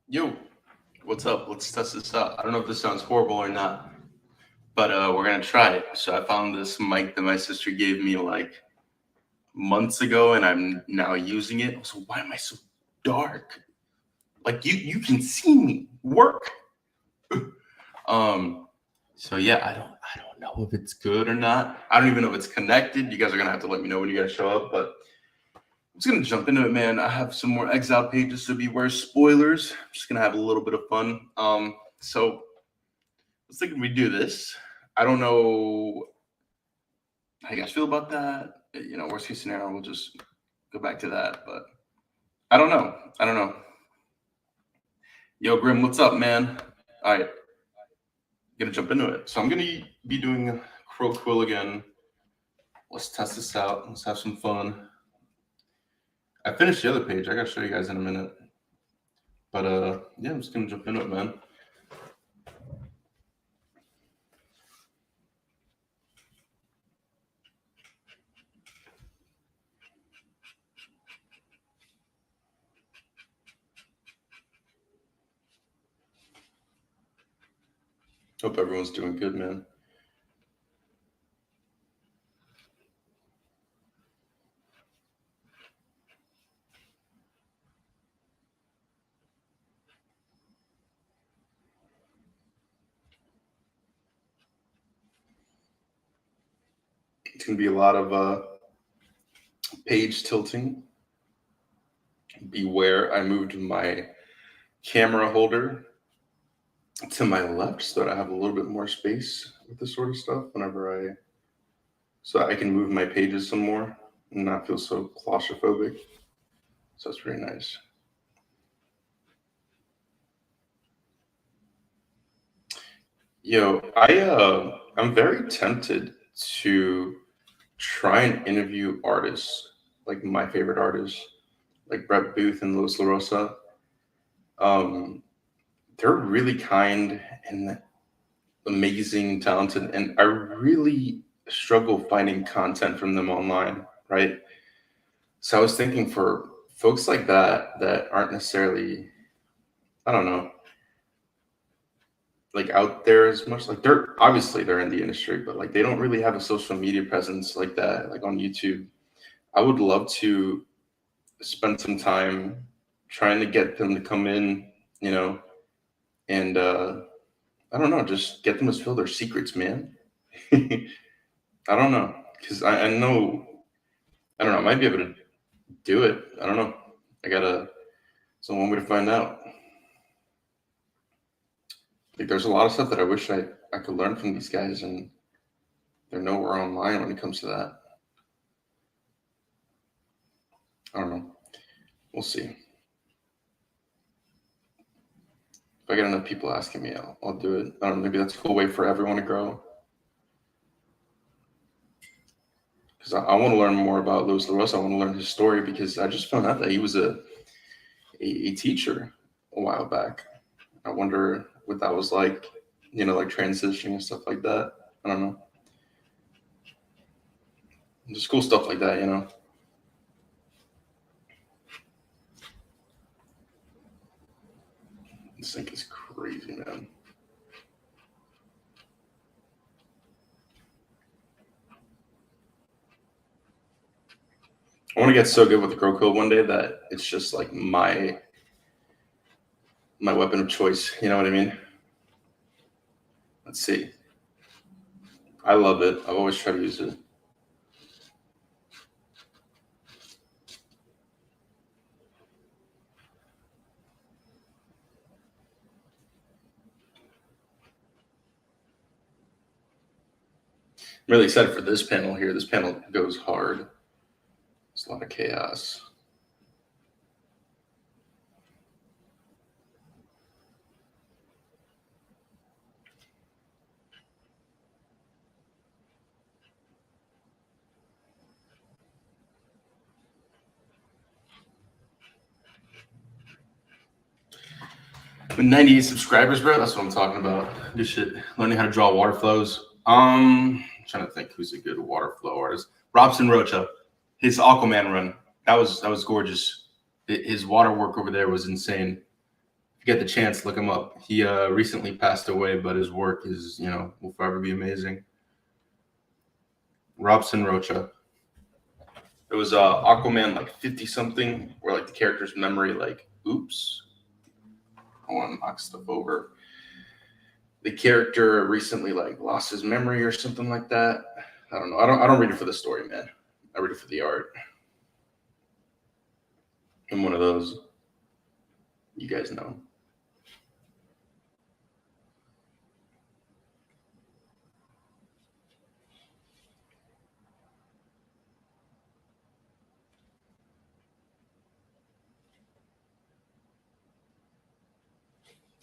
Yo, what's up? Let's test this out. I don't know if this sounds horrible or not, but we're gonna try it. So I found this mic that my sister gave me like months ago, and I'm now using it. So why am I so dark? Like you can see me work. Um, so yeah, I don't know if it's good or not. I don't even know if it's connected. You guys are gonna have to let me know when you guys show up, but I'm just gonna jump into it, man. I have some more Exiled pages, so beware spoilers. I'm just gonna have a little bit of fun. So I was thinking we do this. I don't know how you guys feel about that. Worst case scenario, we'll just go back to that. But I don't know. I don't know. Yo, Grim, what's up, man? All right, gonna jump into it. So I'm gonna be doing Crow Quill again. Let's test this out. Let's have some fun. I finished the other page. I gotta show you guys in a minute. But yeah, I'm just gonna jump into it, man. Hope everyone's doing good, man. It's gonna be a lot of page tilting. Beware, I moved my camera holder to my left so that I have a little bit more space with this sort of stuff so I can move my pages some more and not feel so claustrophobic. So it's pretty nice. Yo, I'm very tempted to try and interview artists, like my favorite artists, like Brett Booth and Louis LaRosa. Um, they're really kind and amazing, talented, and I really struggle finding content from them online, right? So I was thinking for folks like that aren't necessarily, I don't know, like out there as much. Like they're in the industry, but like they don't really have a social media presence like that, like on YouTube. I would love to spend some time trying to get them to come in, you know, and I don't know, just get them to spill their secrets, man. I don't know, because I know, I don't know, I might be able to do it. I don't know. I gotta, it's one way to find out. Like, there's a lot of stuff that I wish I could learn from these guys, and they're nowhere online when it comes to that. I don't know. We'll see. If I get enough people asking me, I'll do it. I don't know. Maybe that's a cool way for everyone to grow. Because I want to learn more about Louis LaRosa. I want to learn his story because I just found out that he was a teacher a while back. I wonder what that was like, like transitioning and stuff like that. I don't know. Just cool stuff like that. This thing is crazy, man. I want to get so good with the Crow Quill one day that it's just like my weapon of choice. You know what I mean? Let's see. I love it. I've always tried to use it. I'm really excited for this panel here. This panel goes hard. It's a lot of chaos. With 98 subscribers, bro, that's what I'm talking about. Good shit. Learning how to draw water flows. I'm trying to think who's a good water flow artist. Robson Rocha, his Aquaman run, that was gorgeous. His water work over there was insane. get the chance, look him up. He recently passed away, but his work is, will forever be amazing. Robson Rocha. It was Aquaman like 50 something, where like the character's memory like, oops, I want to knock stuff over. The character recently like lost his memory or something like that. I don't know. I don't read it for the story, man. I read it for the art. I'm one of those. You guys know.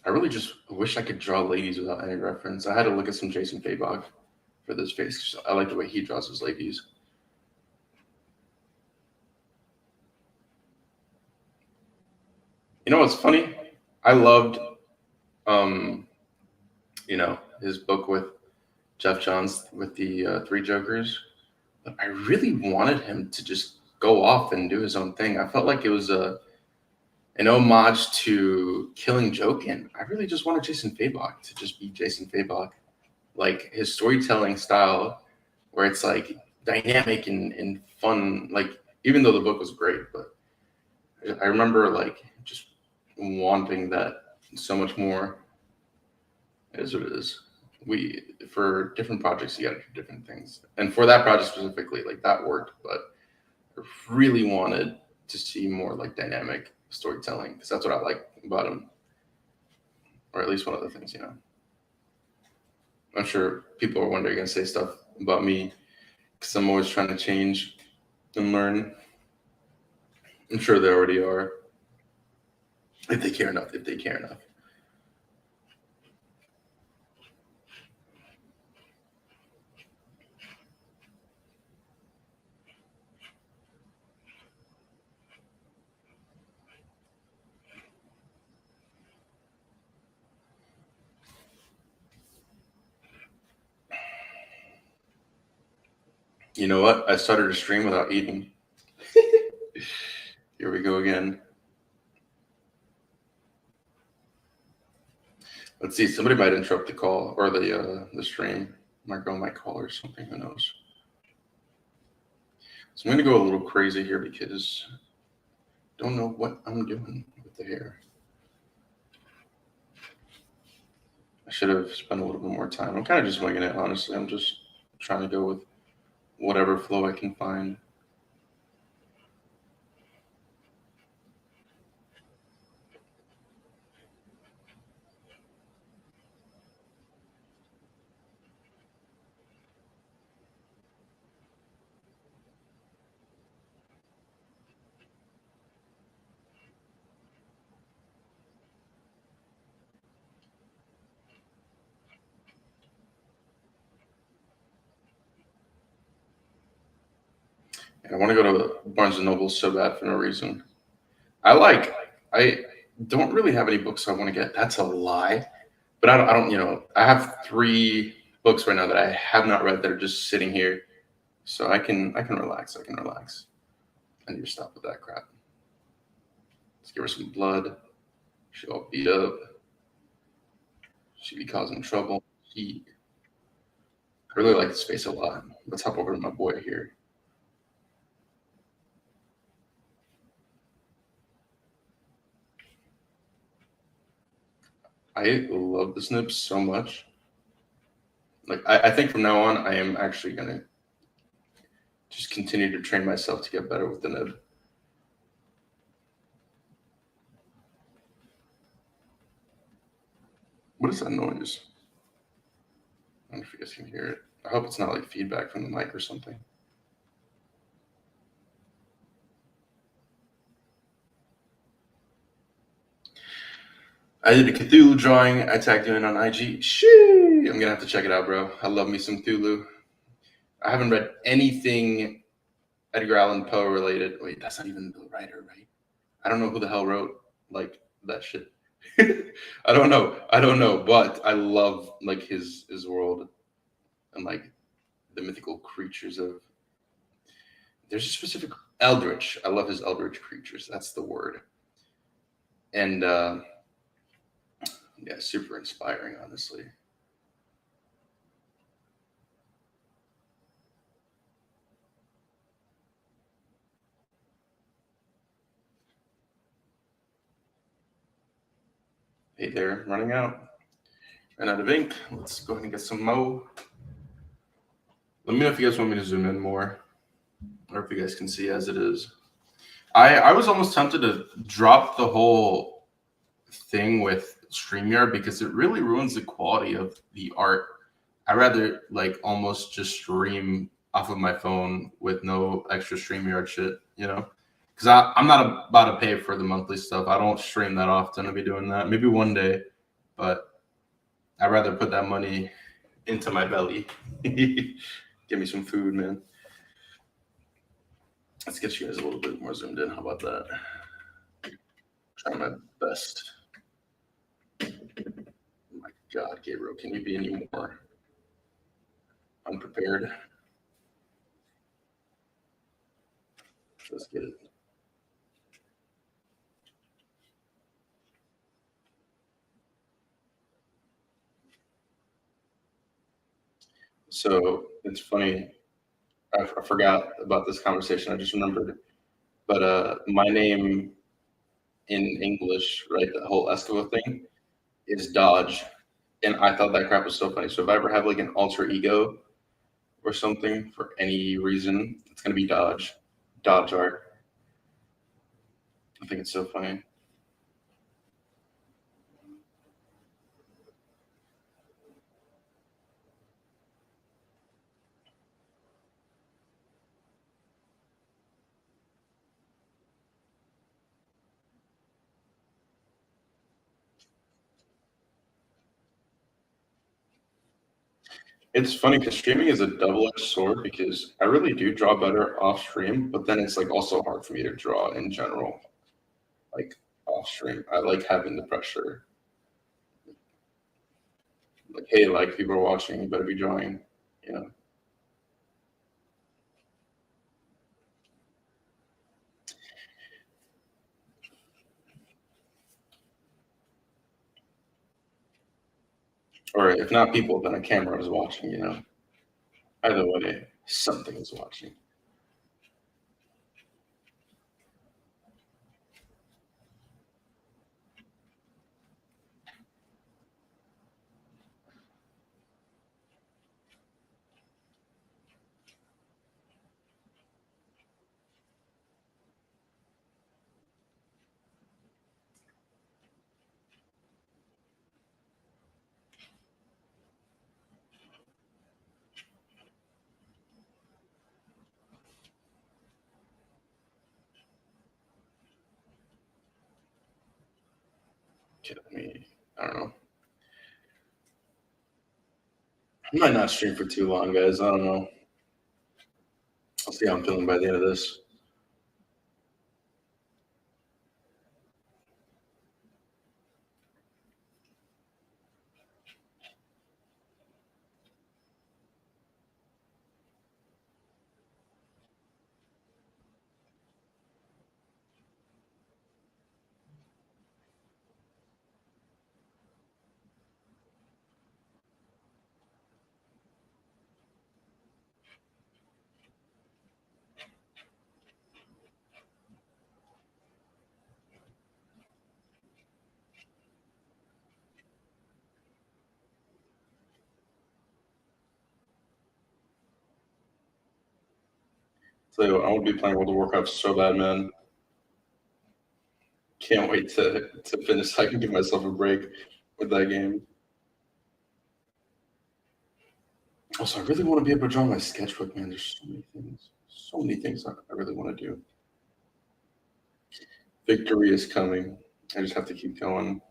I really just wish I could draw ladies without any reference. I had to look at some Jason Fabok for this face. I like the way he draws his ladies. You know what's funny? I loved, um, his book with Jeff Johns with the Three Jokers. But I really wanted him to just go off and do his own thing. I felt like it was an homage to Killing Joke, and I really just wanted Jason Fabok to just be Jason Fabok. Like his storytelling style, where it's like dynamic and fun. Like even though the book was great, but I remember like just wanting that so much more. It is what it is. We for different projects, you got to do different things, and for that project specifically, like that worked. But I really wanted to see more like dynamic storytelling because that's what I like about him, or at least one of the things. I'm sure people are one day going to say stuff about me because I'm always trying to change and learn. I'm sure they already are if they care enough. If they care enough. You know what? I started a stream without eating. Here we go again. Let's see. Somebody might interrupt the call or the stream. My girl might call or something. Who knows? So I'm gonna go a little crazy here because I don't know what I'm doing with the hair. I should have spent a little bit more time. I'm kind of just winging it, honestly. I'm just trying to go with whatever flow I can find. And I want to go to Barnes and Noble so bad for no reason. I don't really have any books I want to get. That's a lie. But I don't. I have 3 books right now that I have not read that are just sitting here. So I can relax. I can relax. I need to stop with that crap. Let's give her some blood. She all beat up. She be causing trouble. I really like this face a lot. Let's hop over to my boy here. I love the snips so much. Like I think from now on, I am actually gonna just continue to train myself to get better with the nib. What is that noise? I don't know if you guys can hear it. I hope it's not like feedback from the mic or something. I did a Cthulhu drawing. I tagged you in on IG. Shee! I'm gonna have to check it out, bro. I love me some Cthulhu. I haven't read anything Edgar Allan Poe related. Wait, that's not even the writer, right? I don't know who the hell wrote like that shit. I don't know, but I love like his world and like the mythical creatures of. There's a specific eldritch. I love his eldritch creatures. That's the word. And Yeah, super inspiring, honestly. Hey there, running out. Ran out of ink. Let's go ahead and get some mo. Let me know if you guys want me to zoom in more, or if you guys can see as it is. I was almost tempted to drop the whole thing with StreamYard because it really ruins the quality of the art. I rather like almost just stream off of my phone with no extra StreamYard shit, you know? Because I'm not about to pay for the monthly stuff. I don't stream that often to be doing that. Maybe one day, but I'd rather put that money into my belly. Give me some food, man. Let's get you guys a little bit more zoomed in. How about that? Try my best. Oh my God, Gabriel, can you be any more unprepared? Let's get it. So it's funny. I forgot about this conversation. I just remembered. But my name in English, right, the whole Eskivo thing is Dodge, and I thought that crap was so funny. So if I ever have like an alter ego or something for any reason, it's gonna be Dodge, Dodge art. I think it's so funny. It's funny because streaming is a double-edged sword because I really do draw better off stream, but then it's like also hard for me to draw in general, like off stream. I like having the pressure. Like, hey, like people are watching, you better be drawing, you know. Or if not people, then a camera is watching, you know. Either way, something is watching. Okay, let me, I don't know. I might not stream for too long, guys. I don't know. I'll see how I'm feeling by the end of this. So I want to be playing World of Warcraft so bad, man. Can't wait to finish so I can give myself a break with that game. Also, I really want to be able to draw my sketchbook, man. There's so many things I really want to do. Victory is coming. I just have to keep going.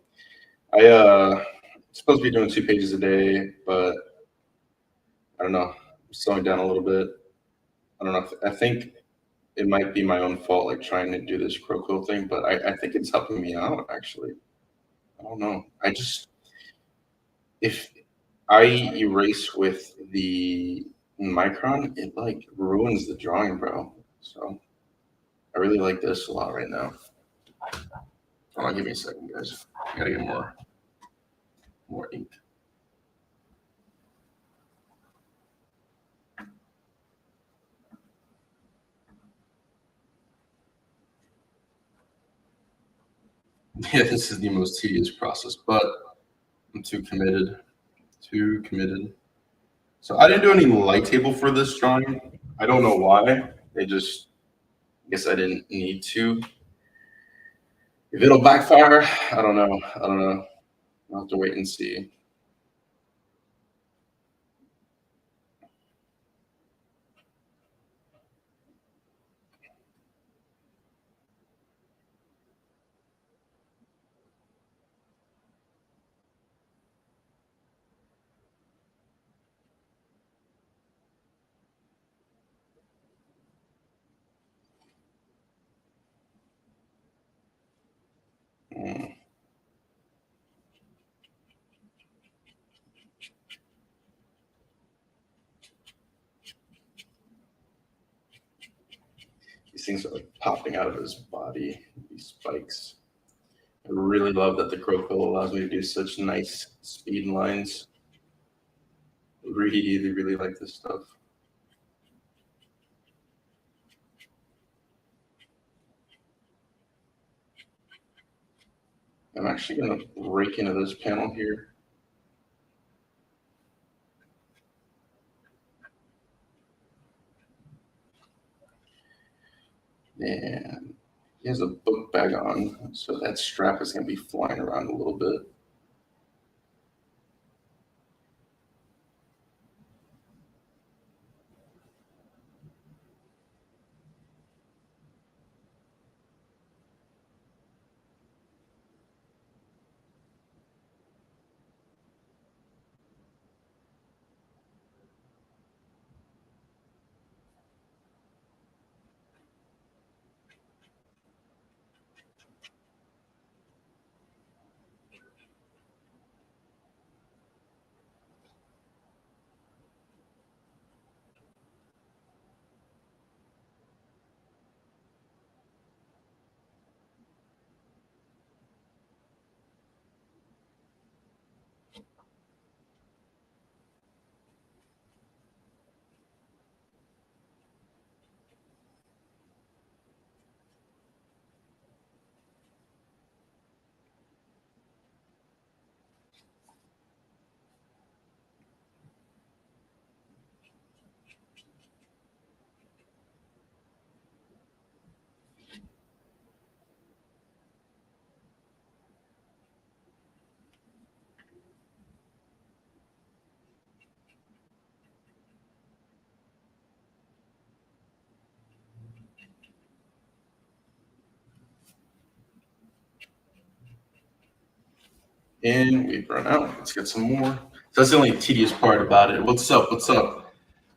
I supposed to be doing 2 pages a day, but I don't know. I'm slowing down a little bit. I don't know. I think it might be my own fault, like trying to do this crow quill thing, but I think it's helping me out actually. I don't know. I just if I erase with the micron, it like ruins the drawing, bro. So I really like this a lot right now. Hold on, give me a second, guys. I gotta get more. more ink. Yeah, this is the most tedious process, but I'm too committed. Too committed. So I didn't do any light table for this drawing. I don't know why. They just I guess I didn't need to. If it'll backfire, I don't know. I don't know. I'll have to wait and see. Mm, these things are like popping out of his body. These spikes. I really love that the crow quill allows me to do such nice speed lines. Really, really like this stuff. I'm actually gonna break into this panel here. And he has a book bag on, so that strap is gonna be flying around a little bit. And we've run out. Let's get some more. So that's the only tedious part about it. What's up? What's up?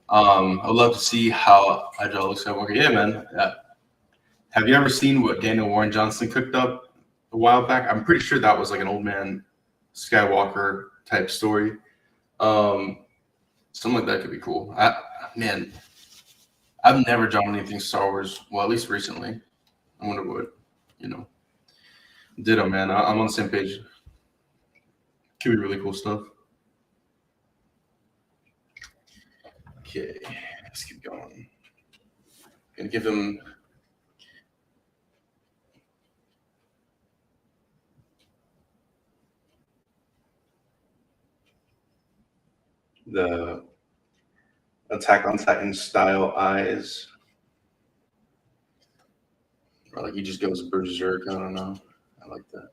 I'd love to see how Agile looks at work. Yeah, man. Have you ever seen what Daniel Warren Johnson cooked up a while back? I'm pretty sure that was like an old man Skywalker type story. Um, Something like that could be cool. Man, I've never drawn anything Star Wars. Well, at least recently. I wonder what, you know. Ditto, man. I'm on the same page. Could be really cool stuff. Okay, let's keep going. Gonna give him the Attack on Titan style eyes. Or like he just goes berserk. I don't know. I like that.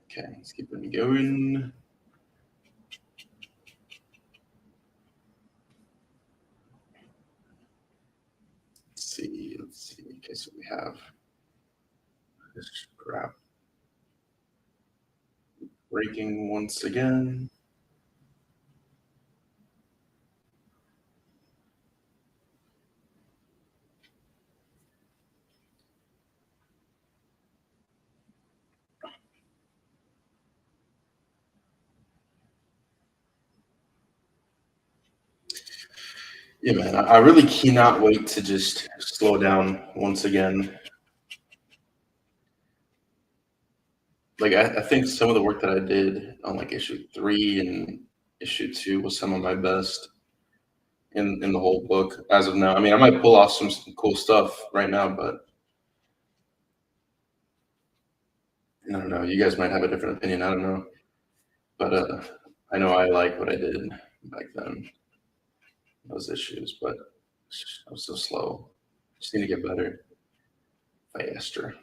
Okay, let's keep it going. Let's see. Let's see. Okay, so we have this scrap breaking once again. Yeah, man, I really cannot wait to just slow down once again. Like I think some of the work that I did on like issue 3 and issue 2 was some of my best in the whole book as of now. I mean, I might pull off some cool stuff right now, but I don't know. You guys might have a different opinion. I don't know, but I know I like what I did back then, those issues, but I was so slow. Just need to get better, faster.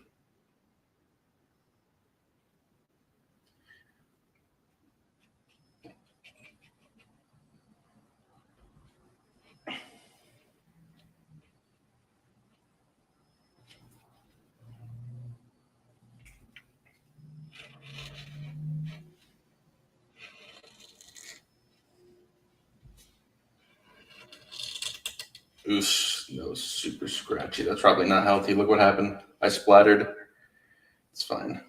Oof, that was super scratchy. That's probably not healthy. Look what happened. I splattered. It's fine.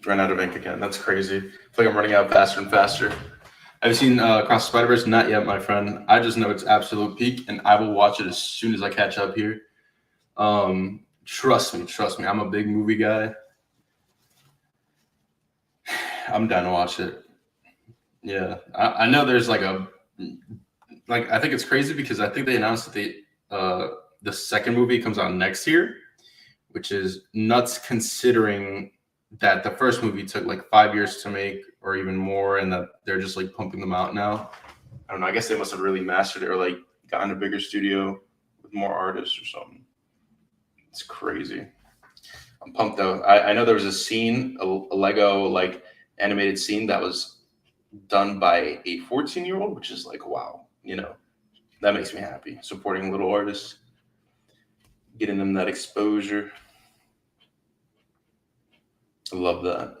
Ran out of ink again. That's crazy. I feel like I'm running out faster and faster. Have you seen Across the Spider Verse? Not yet, my friend. I just know it's absolute peak, and I will watch it as soon as I catch up here. Trust me, trust me. I'm a big movie guy. I'm down to watch it. Yeah, I know there's like I think it's crazy because I think they announced that the second movie comes out next year, which is nuts considering that the first movie took like 5 years to make or even more, and that they're just like pumping them out now. I don't know. I guess they must have really mastered it or like gotten a bigger studio with more artists or something. It's crazy. I'm pumped though. I know there was a scene, a Lego like animated scene that was done by a 14-year-old, which is like wow. That makes me happy. Supporting little artists, getting them that exposure. I love that.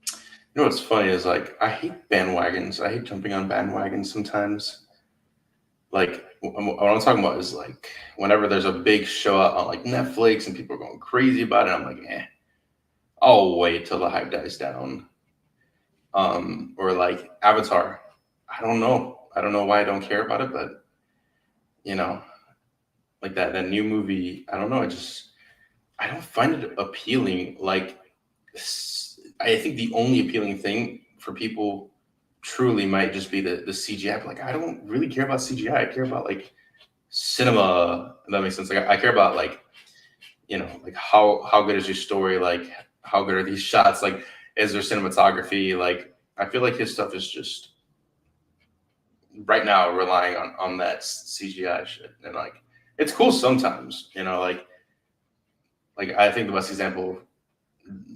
You know what's funny is like I hate bandwagons. I hate jumping on bandwagons sometimes. Like what I'm talking about is like whenever there's a big show out on like Netflix and people are going crazy about it, I'm like, I'll wait till the hype dies down. Or like Avatar. I don't know. I don't know why I don't care about it, but you know, like that new movie. I don't know. I don't find it appealing. Like I think the only appealing thing for people truly might just be the CGI. But like I don't really care about CGI. I care about like cinema. If that makes sense. Like I care about like like how good is your story? Like how good are these shots? Like is there cinematography? Like I feel like his stuff is just right now relying on that CGI shit, and like it's cool sometimes. Like I think the best example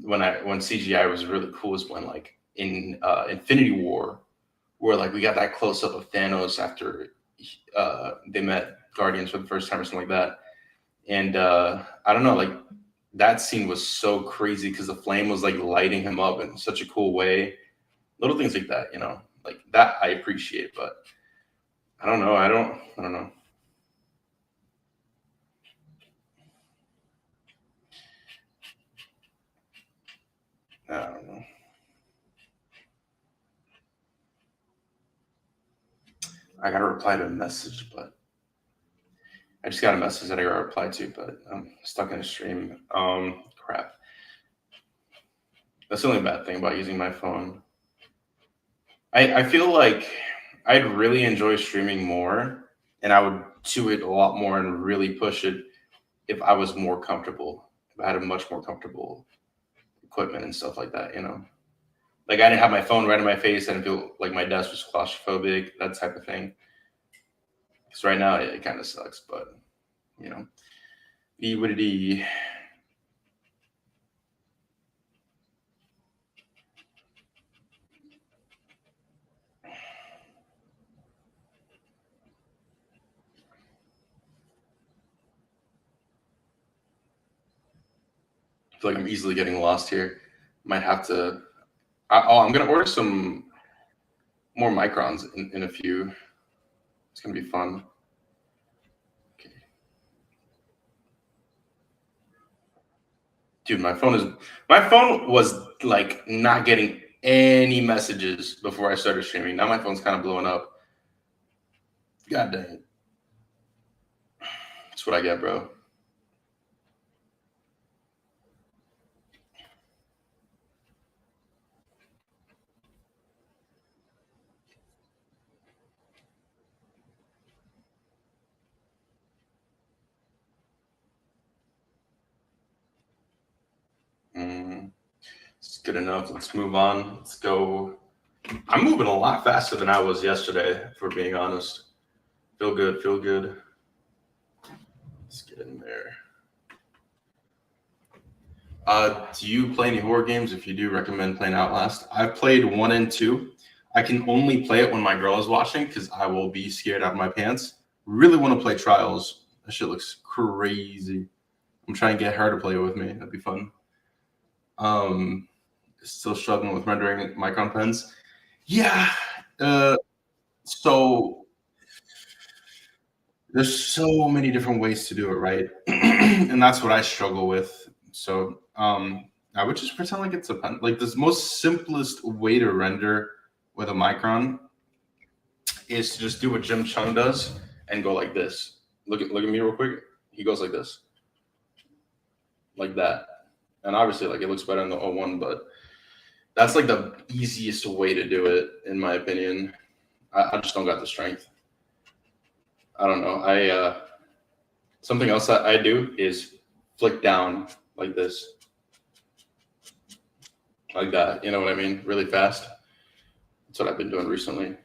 when CGI was really cool is when like in Infinity War, where like we got that close up of Thanos after they met Guardians for the first time or something like that, and I don't know, like that scene was so crazy because the flame was like lighting him up in such a cool way. Little things like that, like that I appreciate, but I don't know. I don't know. I don't know. I got to reply to a message, but I just got a message that I got to reply to, but I'm stuck in a stream. Crap. That's the only bad thing about using my phone. I feel like I'd really enjoy streaming more, and I would do it a lot more and really push it if I was more comfortable. If I had a much more comfortable equipment and stuff like that. Like I didn't have my phone right in my face. I didn't feel like my desk was claustrophobic, that type of thing. Because right now it kind of sucks, but you know, e what it e. I feel like I'm easily getting lost here. Might have to. I'm gonna order some more microns in a few. It's gonna be fun. Okay. Dude, my phone was like not getting any messages before I started streaming. Now my phone's kind of blowing up. God dang it. That's what I get, bro. Mm, it's good enough. Let's move on. Let's go. I'm moving a lot faster than I was yesterday, for being honest. Feel good, feel good. Let's get in there. Do you play any horror games? If you do, recommend playing Outlast. I've played 1 and 2. I can only play it when my girl is watching because I will be scared out of my pants. Really want to play Trials. That shit looks crazy. I'm trying to get her to play it with me. That'd be fun. Still struggling with rendering micron pens. Yeah. Uh, so there's so many different ways to do it, right? And that's what I struggle with. So I would just pretend like it's a pen. Like the most simplest way to render with a micron is to just do what Jim Chung does and go like this. Look at me real quick. He goes like this, like that. And obviously, like it looks better in the O1, but that's like the easiest way to do it, in my opinion. I just don't got the strength. I don't know. Something else that I do is flick down like this, like that. You know what I mean? Really fast. That's what I've been doing recently.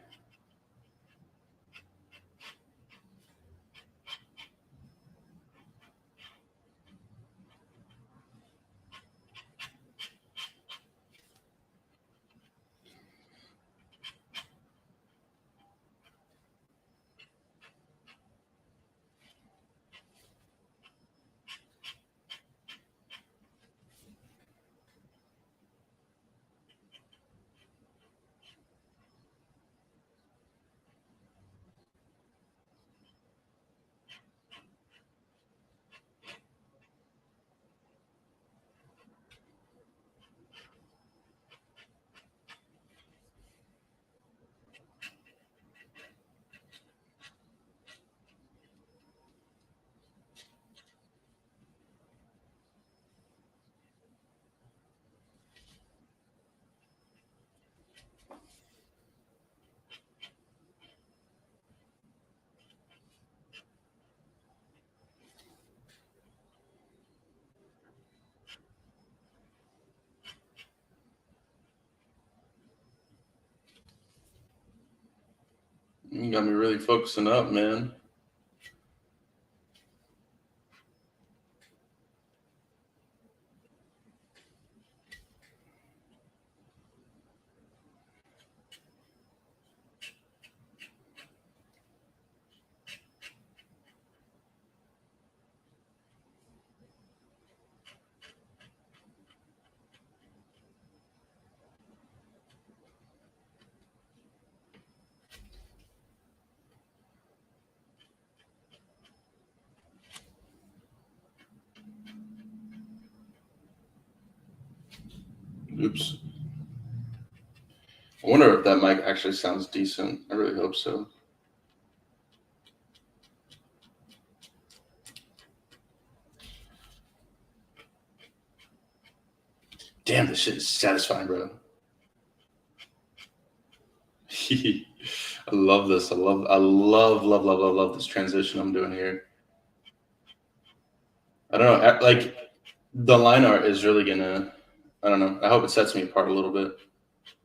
You got me really focusing up, man. Oops. I wonder if that mic actually sounds decent. I really hope so. Damn, this shit is satisfying, bro. I love this. I love this transition I'm doing here. I don't know. Like the line art is really gonna. I don't know. I hope it sets me apart a little bit.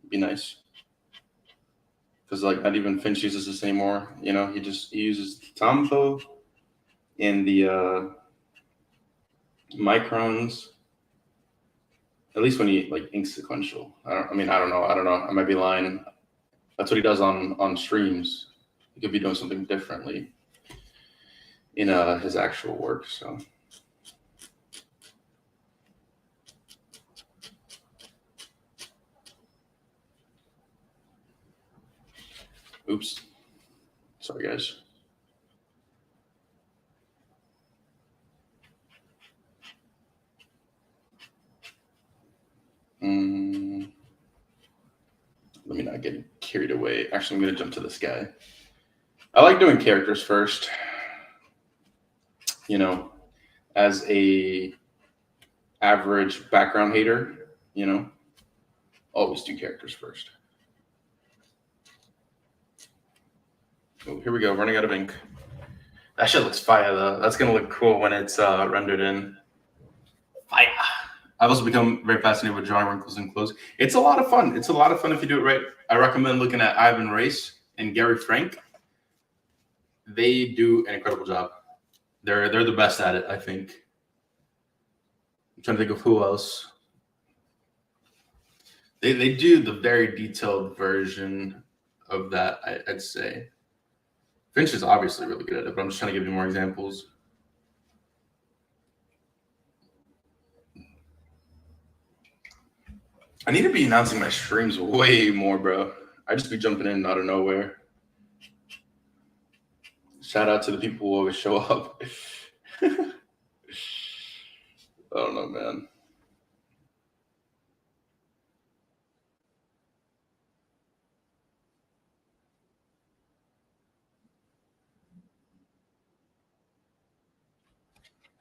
Be nice. Because like not even Finch uses this anymore. You know, he uses Tomfo in the microns. At least when he like ink sequential. I don't know. I might be lying. That's what he does on streams. He could be doing something differently in his actual work. So Oops. Sorry, guys. Let me not get carried away. Actually, I'm going to jump to this guy. I like doing characters first. You know, as a average background hater, always do characters first. Oh, here we go. Running out of ink. That shit looks fire though. That's gonna look cool when it's rendered in. Fire. I've also become very fascinated with drawing wrinkles and clothes. It's a lot of fun. It's a lot of fun if you do it right. I recommend looking at Ivan Race and Gary Frank. They do an incredible job. They're the best at it, I think. I'm trying to think of who else. They do the very detailed version of that, I'd say. Finch is obviously really good at it, but I'm just trying to give you more examples. I need to be announcing my streams way more, bro. I just be jumping in out of nowhere. Shout out to the people who always show up. I don't know, man.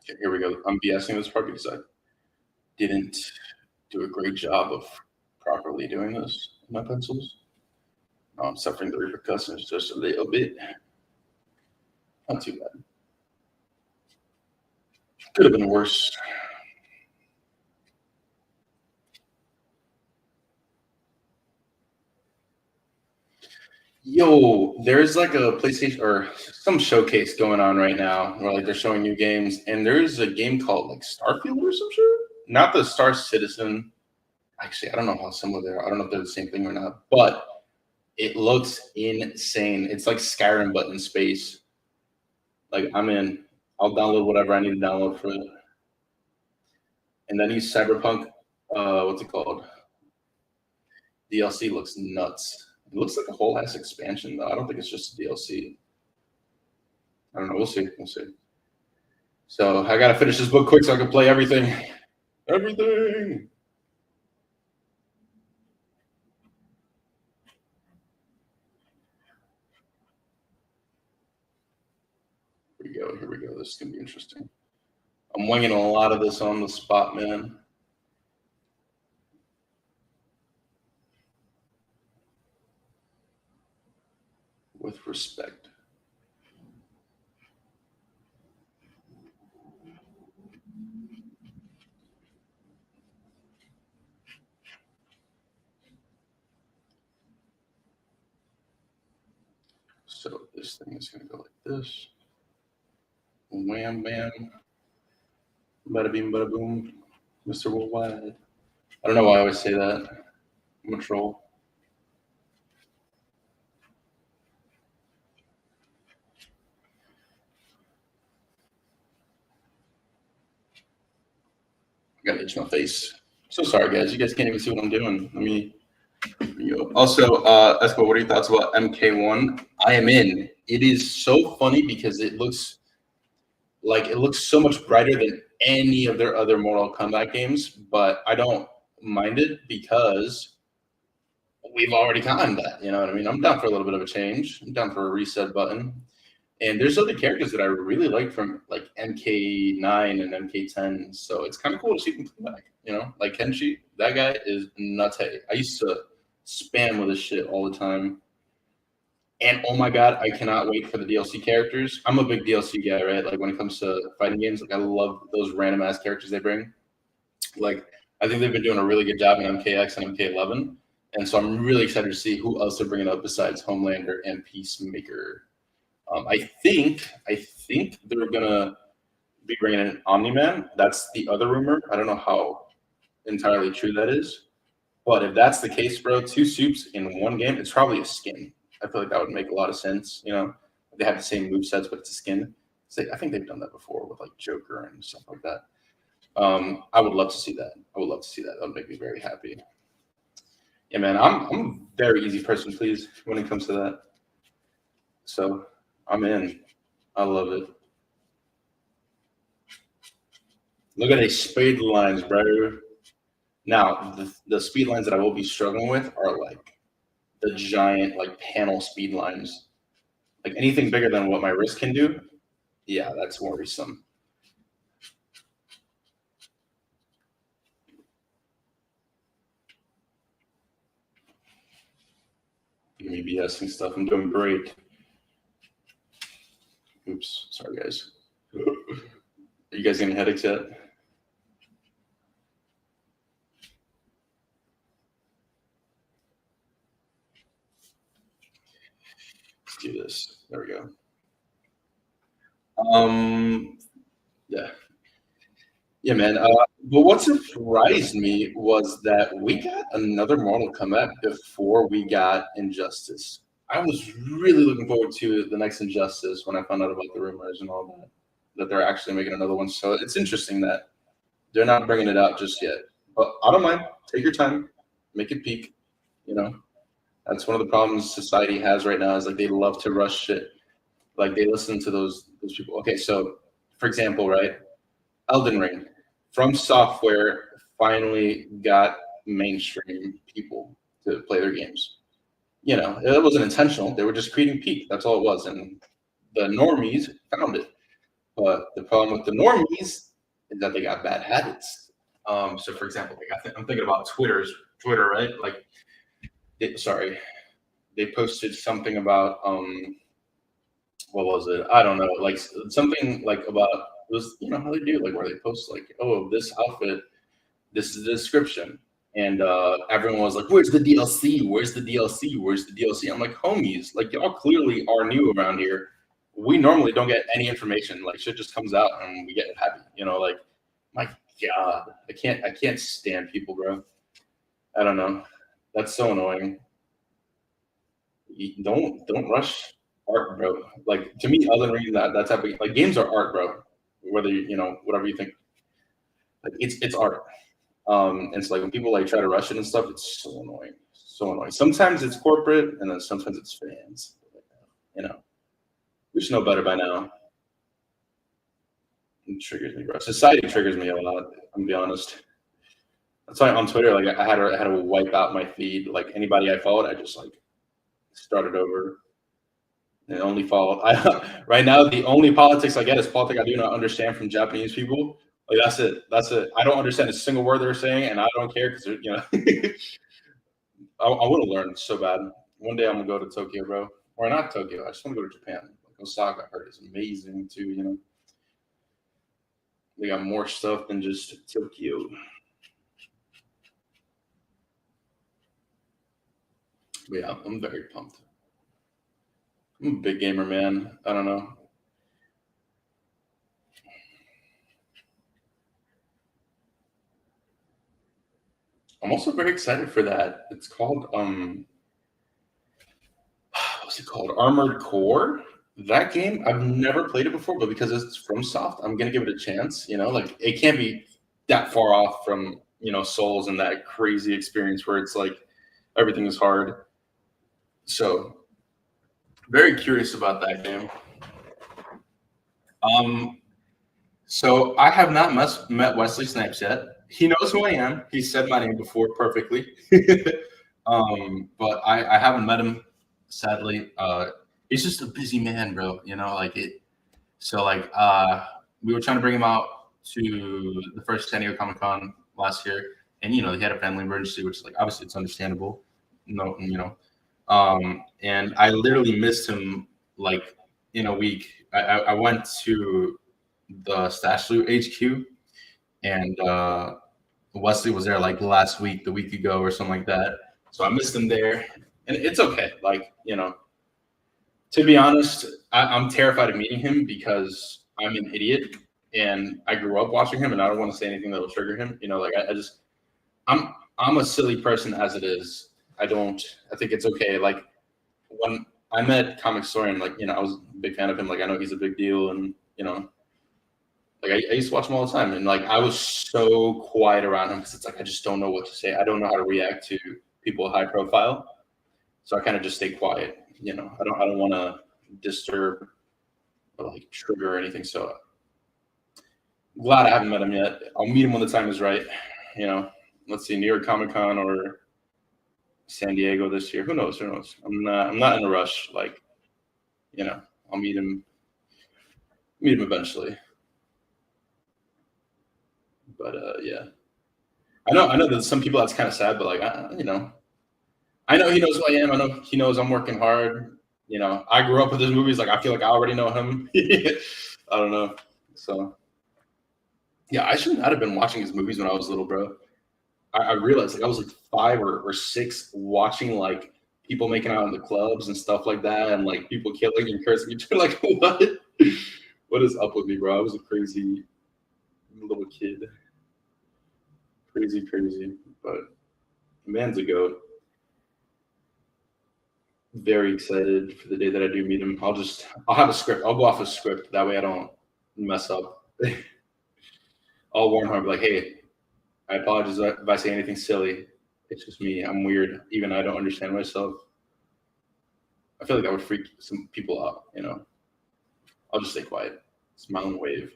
Okay, here we go. I'm BSing this part because I didn't do a great job of properly doing this with my pencils. Now I'm suffering the repercussions just a little bit. Not too bad. Could have been worse. Yo, there's like a PlayStation or some showcase going on right now where like they're showing new games, and there's a game called like Starfield or some shit. Not the Star Citizen. Actually, I don't know how similar they are. I don't know if they're the same thing or not, but it looks insane. It's like Skyrim but in space. Like I'm in. I'll download whatever I need to download for it. And then use Cyberpunk. What's it called? DLC looks nuts. It looks like a whole ass expansion though. I don't think it's just a DLC. I don't know. We'll see. We'll see. So I gotta finish this book quick so I can play everything. Everything. Here we go. Here we go. This is gonna be interesting. I'm winging a lot of this on the spot, man. With respect. So this thing is gonna go like this. Wham bam. Bada bing bada boom. Mr. Worldwide. I don't know why I always say that. I'm a troll. I gotta itch my face. So sorry, guys. You guys can't even see what I'm doing. Let me. Also, Eskivo, what are your thoughts about MK1? I am in. It is so funny because it looks so much brighter than any of their other Mortal Kombat games, but I don't mind it because we've already gotten that. You know what I mean? I'm down for a little bit of a change. I'm down for a reset button. And there's other characters that I really like from like MK9 and MK10. So it's kind of cool to see them come back. Like Kenshi, that guy is nuts. I used to spam with this shit all the time. And oh my god, I cannot wait for the DLC characters. I'm a big DLC guy, right? Like when it comes to fighting games, like I love those random ass characters they bring. Like I think they've been doing a really good job in MKX and MK11. And so I'm really excited to see who else they're bringing up besides Homelander and Peacemaker. I think they're gonna be bringing in Omni-Man. That's the other rumor. I don't know how entirely true that is, but if that's the case, bro, two soups in one game, it's probably a skin. I feel like that would make a lot of sense. They have the same move sets, but it's a skin. I think they've done that before with like Joker and stuff like that. I would love to see that. That would make me very happy. Yeah, man, I'm a very easy person, please, when it comes to that. So I'm in. I love it. Look at these speed lines, bro. Now, the speed lines that I will be struggling with are like the giant like panel speed lines. Like anything bigger than what my wrist can do, yeah, that's worrisome. Give me BSing stuff. I'm doing great. Oops, sorry guys. Are you guys getting headaches yet? Let's do this. There we go. Um, yeah, yeah, man. But what surprised me was that we got another Mortal Kombat before we got Injustice. I was really looking forward to the next Injustice when I found out about the rumors and all that, that they're actually making another one. So it's interesting that they're not bringing it out just yet. But I don't mind. Take your time, make it peak. You know, that's one of the problems society has right now is like they love to rush shit. Like they listen to those people. Okay, so for example, right, Elden Ring, From Software finally got mainstream people to play their games. You know, it wasn't intentional. They were just creating peak. That's all it was. And the normies found it. But the problem with the normies is that they got bad habits. So, for example, like I'm thinking about Twitter, right? Like, sorry, they posted something about what was it? I don't know, like something like about it was how they do like where they post like, oh, this outfit, this is the description, and everyone was like, where's the DLC? Where's the DLC? Where's the DLC? I'm like, homies, like y'all clearly are new around here. We normally don't get any information. Like shit just comes out and we get happy. Like my God, I can't stand people, bro. I don't know. That's so annoying. Don't rush art, bro. Like to me, other than reading that type of like games are art, bro. Whether whatever you think, like it's art. And so like when people like try to rush it and stuff, it's so annoying, so annoying. Sometimes it's corporate, and then sometimes it's fans. You know, we should know better by now. It triggers me, bro. Society triggers me a lot. I'm gonna be honest. That's why on Twitter, like I had to wipe out my feed. Like anybody I followed, I just like started over and only follow. Right now, the only politics I get is politics I do not understand from Japanese people. Like that's it. That's it. I don't understand a single word they're saying, and I don't care because I want to learn so bad. One day I'm gonna go to Tokyo, bro, or not Tokyo. I just want to go to Japan. Like Osaka, I heard is amazing too. They got more stuff than just Tokyo. But yeah, I'm very pumped. I'm a big gamer, man. I don't know. I'm also very excited for that. It's called what's it called? Armored Core. That game, I've never played it before, but because it's from Soft, I'm gonna give it a chance. Like it can't be that far off from Souls and that crazy experience where it's like everything is hard. So very curious about that game. Um, so I have not met Wesley Snipes yet. He knows who I am. He said my name before perfectly. But I haven't met him, sadly. He's just a busy man, bro. Like it. So like we were trying to bring him out to the first San Diego Comic Con last year, and he had a family emergency, which is like obviously it's understandable. And I literally missed him like in a week. I went to the Stash Loot HQ, and Wesley was there like last week, the week ago, or something like that. So I missed him there, and it's okay. Like to be honest, I'm terrified of meeting him because I'm an idiot and I grew up watching him, and I don't want to say anything that will trigger him. Like I just I'm a silly person as it is. I don't. I think it's okay. Like when I met Comic Historian, like I was a big fan of him. Like I know he's a big deal, and like I used to watch him all the time, and like I was so quiet around him because it's like I just don't know what to say. I don't know how to react to people high profile, so I kind of just stay quiet. I don't want to Disturb or like Trigger or anything. So glad I haven't met him yet. I'll meet him when the time is right. You know, let's see, New York Comic Con or San Diego this year. Who knows? Who knows? I'm not in a rush. Like, you know, I'll meet him eventually. But yeah, I know that some people that's kind of sad, but like, you know, I know he knows who I am. I know he knows I'm working hard. You know, I grew up with his movies. Like, I feel like I already know him. I don't know. So yeah, I should not have been watching his movies when I was little, bro. I realized like I was like 5 or 6 watching like people making out in the clubs and stuff like that, and like people killing and cursing each other. Like, what? What is up with me, bro? I was a crazy little kid. Crazy, crazy. But man's a goat. Very excited for the day that I do meet him. I'll have a script. I'll go off a script. That way I don't mess up. I'll warn her, I'll be like, hey, I apologize if I say anything silly. It's just me. I'm weird. Even I don't understand myself. I feel like I would freak some people out, you know. I'll just stay quiet. Smile and wave.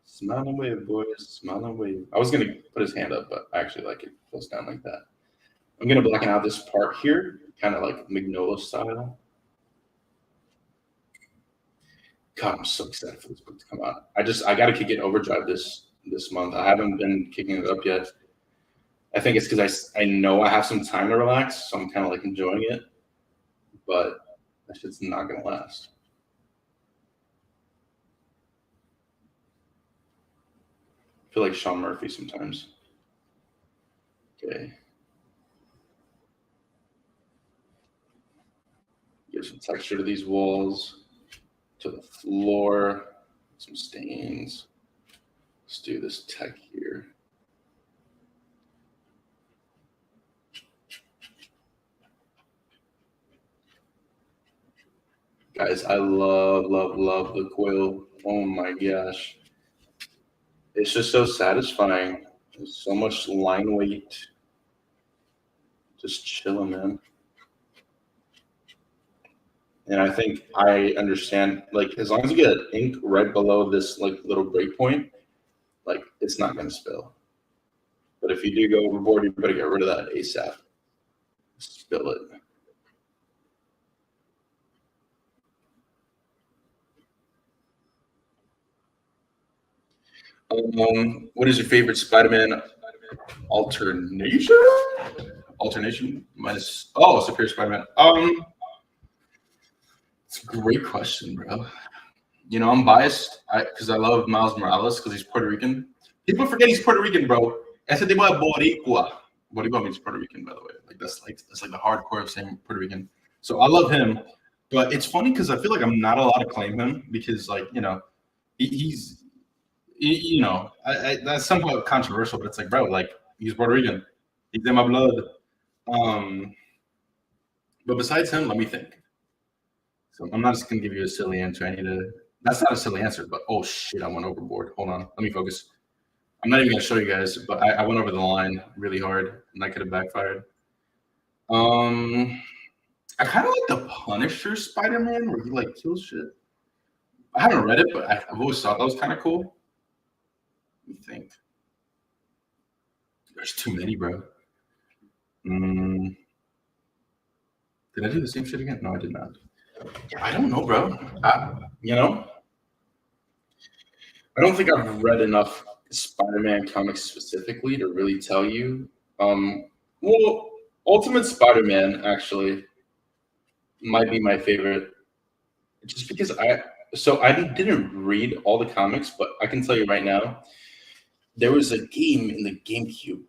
Smile and wave, boys. Smile and wave. I was gonna put his hand up, but I actually like it close down like that. I'm gonna blacken out this part here, kind of like Magnolia style. God, I'm so excited for this book to come out. I gotta kick it overdrive this month. I haven't been kicking it up yet. I think it's because I know I have some time to relax, so I'm kind of like enjoying it. But that shit's not gonna last. I feel like Sean Murphy sometimes. Okay. Give some texture to these walls, to the floor, some stains. Let's do this tech here. Guys, I love the coil. Oh my gosh. It's just so satisfying. There's so much line weight. Just chilling, man. And I think I understand, like, as long as you get ink right below this like little breakpoint, like it's not gonna spill. But if you do go overboard, you better get rid of that ASAP. Spill it. What is your favorite Spider-Man alternation? Alternation minus Superior Spider-Man. It's a great question, bro. You know, I'm biased because I love Miles Morales because he's Puerto Rican. People forget he's Puerto Rican, bro. Ese tipo es Boricua. Boricua means Puerto Rican, by the way. Like that's like the hardcore of saying Puerto Rican. So I love him, but it's funny because I feel like I'm not allowed to claim him because, like, you know, he's you know, that's somewhat controversial, but it's like, bro, like he's Puerto Rican. He's in my blood. But besides him, let me think. So I'm not just gonna give you a silly answer. I need to. That's not a silly answer, but oh shit, I went overboard. Hold on, let me focus. I'm not even gonna show you guys, but I went over the line really hard, and that could have backfired. I kind of like the Punisher Spider-Man, where he like kills shit. I haven't read it, but I've always thought that was kind of cool. Let me think. There's too many, bro. Did I do the same shit again? No, I did not. I don't know, bro. You know, I don't think I've read enough Spider-Man comics specifically to really tell you. Well, Ultimate Spider-Man actually might be my favorite, just because I didn't read all the comics, but I can tell you right now, there was a game in the GameCube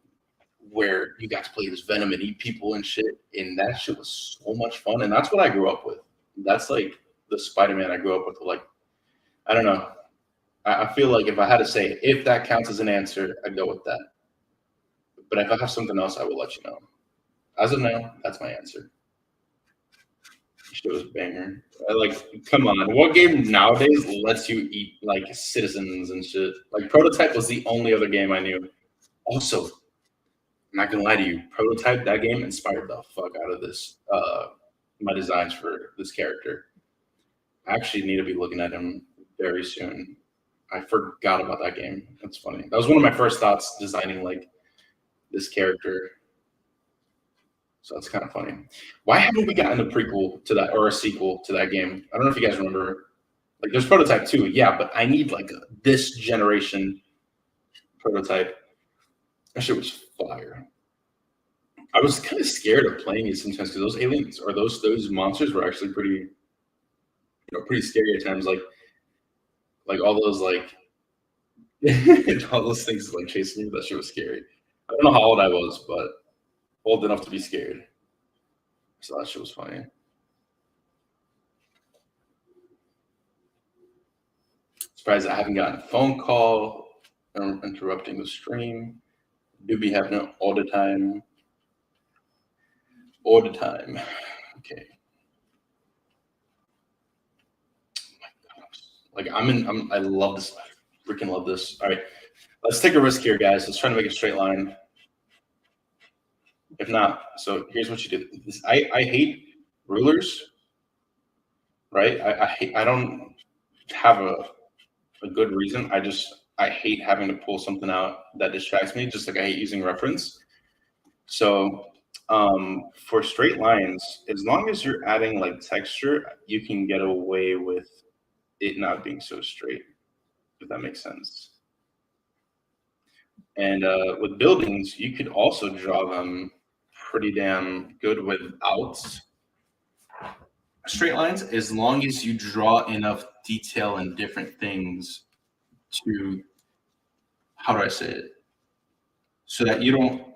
where you got to play this Venom and eat people and shit, and that shit was so much fun, and that's what I grew up with. That's like the Spider-Man I grew up with. Like, I don't know. I feel like if I had to say if that counts as an answer, I'd go with that. But if I have something else, I will let you know. As of now, that's my answer. Shit was banger. Like, come on. What game nowadays lets you eat like citizens and shit? Like Prototype was the only other game I knew. Also, I'm not gonna lie to you, Prototype, that game inspired the fuck out of this my designs for this character. I actually need to be looking at him very soon. I forgot about that game. That's funny. That was one of my first thoughts designing like this character. So that's kind of funny. Why haven't we gotten a prequel to that or a sequel to that game? I don't know if you guys remember. Like there's prototype 2, yeah, but I need like this generation prototype. That shit was fire. I was kind of scared of playing it sometimes because those aliens or those monsters were actually pretty, pretty scary at times. Like all those like all those things like chasing you. That shit was scary. I don't know how old I was, but old enough to be scared. So that shit was funny. Surprised I haven't gotten a phone call. I'm interrupting the stream. Do be happening all the time. All the time. Okay. Like I love this. I freaking love this. All right. Let's take a risk here, guys. Let's try to make a straight line. If not, so here's what you do. I hate rulers, right? I don't have a good reason. I hate having to pull something out that distracts me, just like I hate using reference. So for straight lines, as long as you're adding like texture, you can get away with it not being so straight, if that makes sense. And with buildings, you could also draw them pretty damn good without straight lines, as long as you draw enough detail and different things to, how do I say it? So that you don't,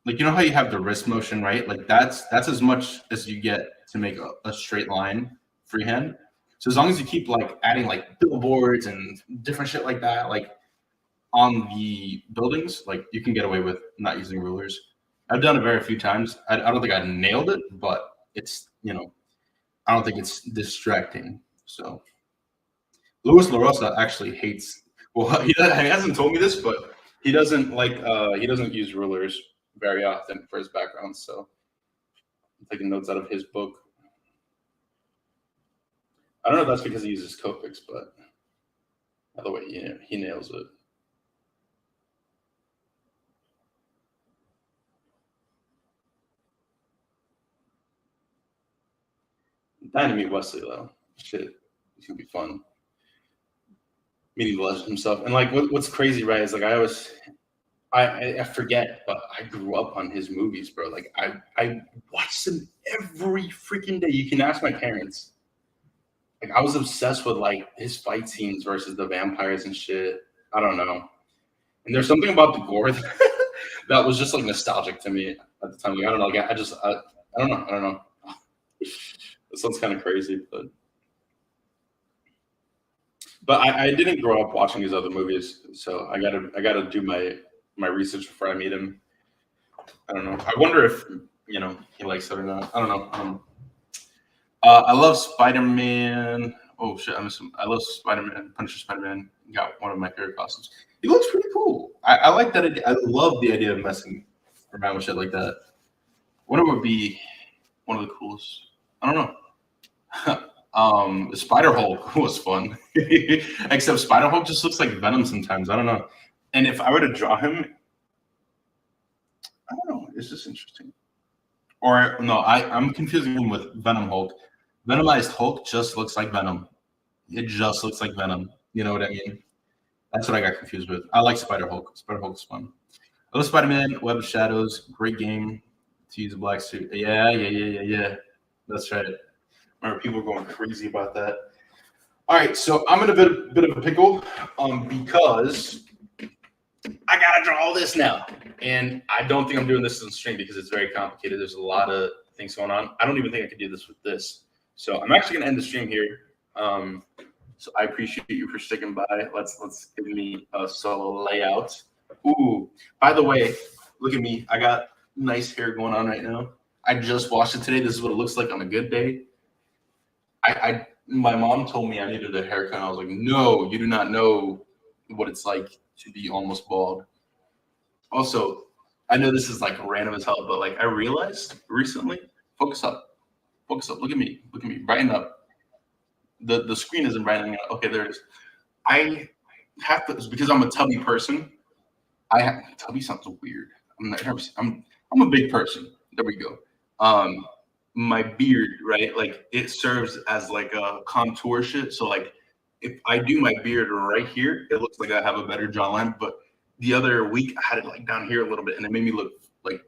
like, you know how you have the wrist motion, right? Like that's as much as you get to make a straight line freehand. So as long as you keep like adding like billboards and different shit like that, like on the buildings, like you can get away with not using rulers. I've done it very few times. I don't think I nailed it, but it's, I don't think it's distracting. So Luis LaRosa actually hates, well, he hasn't told me this, but he doesn't use rulers very often for his background. So I'm taking notes out of his book. I don't know if that's because he uses Copics, but by the way, he nails it. Dying to meet Wesley though. Shit, it's gonna be fun. Meeting the legend himself. And like what's crazy, right, is like I forget, but I grew up on his movies, bro. Like I watched them every freaking day. You can ask my parents. Like I was obsessed with like his fight scenes versus the vampires and shit. I don't know. And there's something about the gore that was just like nostalgic to me at the time. Like I don't know. Like I don't know. I don't know. It sounds kind of crazy, but I didn't grow up watching his other movies, so I gotta do my research before I meet him. I don't know. I wonder if he likes it or not. I don't know. I love Spider-Man. Oh shit, I love Spider-Man. Punisher Spider-Man. Got one of my favorite costumes. He looks pretty cool. I like that idea. I love the idea of messing around with shit like that. What would be one of the coolest? I don't know. The Spider Hulk was fun, except Spider Hulk just looks like Venom sometimes. I don't know. And if I were to draw him, I don't know. It's just interesting. Or no, I'm confusing him with Venom Hulk. Venomized Hulk just looks like Venom. It just looks like Venom. You know what I mean? That's what I got confused with. I like Spider Hulk. Spider Hulk's fun. I love Spider-Man, Web of Shadows. Great game to use a black suit. Yeah. That's right. Remember, people were going crazy about that. All right, so I'm in a bit of a pickle because I gotta draw all this now, and I don't think I'm doing this on stream because it's very complicated. There's a lot of things going on. I don't even think I could do this with this. So I'm actually gonna end the stream here. So I appreciate you for sticking by. Let's give me a solo layout. Ooh, by the way, look at me. I got nice hair going on right now. I just washed it today. This is what it looks like on a good day. My mom told me I needed a haircut. I was like, no, you do not know what it's like to be almost bald. Also, I know this is like random as hell, but like I realized recently, focus up. Focus up. Look at me. Look at me. Brighten up. The screen isn't brightening up. Okay, there it is. I have to, because I'm a tubby person. Tubby sounds weird. I'm not. I'm a big person. There we go. Um, my beard, right? Like it serves as like a contour shit. So like, if I do my beard right here, it looks like I have a better jawline. But the other week, I had it like down here a little bit, and it made me look like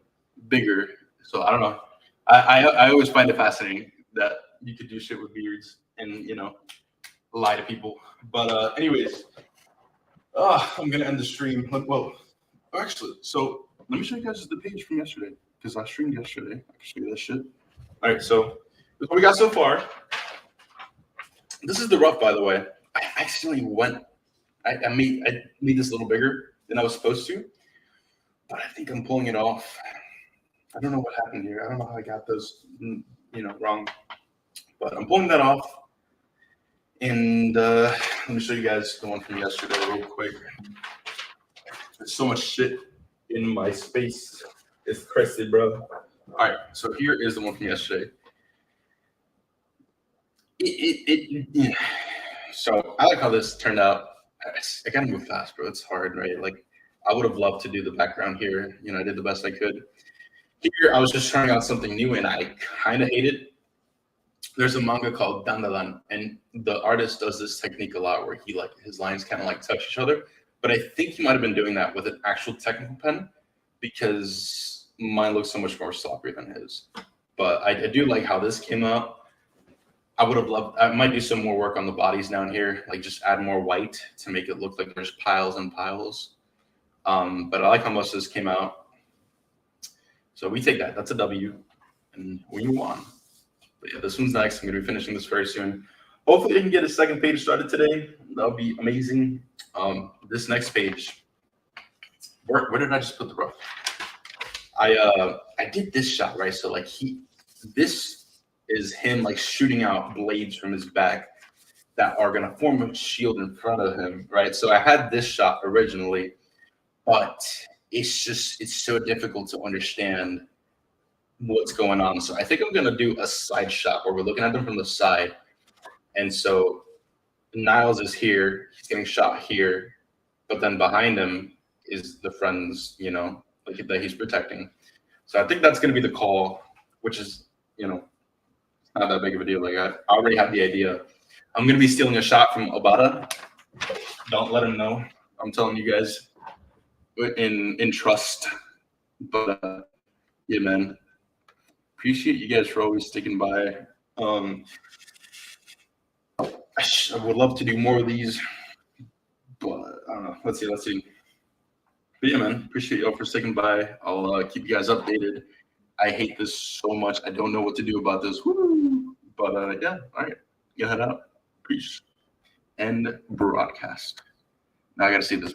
bigger. So I don't know. I always find it fascinating that you could do shit with beards and lie to people. But anyways, I'm gonna end the stream. Well, actually, so let me show you guys the page from yesterday because I streamed yesterday. I can show you that shit. All right, so this is what we got so far. This is the rough, by the way. I accidentally went. I made this a little bigger than I was supposed to, but I think I'm pulling it off. I don't know what happened here. I don't know how I got those, wrong. But I'm pulling that off. And let me show you guys the one from yesterday real quick. There's so much shit in my space. It's crazy, bro. All right, so here is the one from yesterday. So I like how this turned out. I gotta move fast, bro. It's hard, right? Like I would have loved to do the background here. I did the best I could. Here, I was just trying out something new, and I kind of hate it. There's a manga called Dandadan, and the artist does this technique a lot where he his lines kind of like touch each other. But I think he might have been doing that with an actual technical pen because mine looks so much more sloppy than his. But I do like how this came out. I would have loved. I might do some more work on the bodies down here, like just add more white to make it look like there's piles and piles. But I like how most of this came out. So we take that. That's a W, and we move on. But yeah, this one's next. I'm gonna be finishing this very soon. Hopefully, I can get a second page started today. That'll be amazing. This next page. Where did I just put the rough? I did this shot right. So this is him like shooting out blades from his back that are gonna form a shield in front of him, right? So I had this shot originally, but it's so difficult to understand what's going on. So I think I'm gonna do a side shot where we're looking at them from the side. And so Niles is here, he's getting shot here, but then behind him is the friends, that he's protecting. So I think that's gonna be the call, which is, not that big of a deal. Like I already have the idea. I'm gonna be stealing a shot from Obata. Don't let him know. I'm telling you guys in trust. But yeah, man. Appreciate you guys for always sticking by. I would love to do more of these, but I don't know. Let's see. But yeah, man. Appreciate y'all for sticking by. I'll keep you guys updated. I hate this so much. I don't know what to do about this. Woo! But yeah, all right. Get head out. Peace. End broadcast. Now I gotta see this.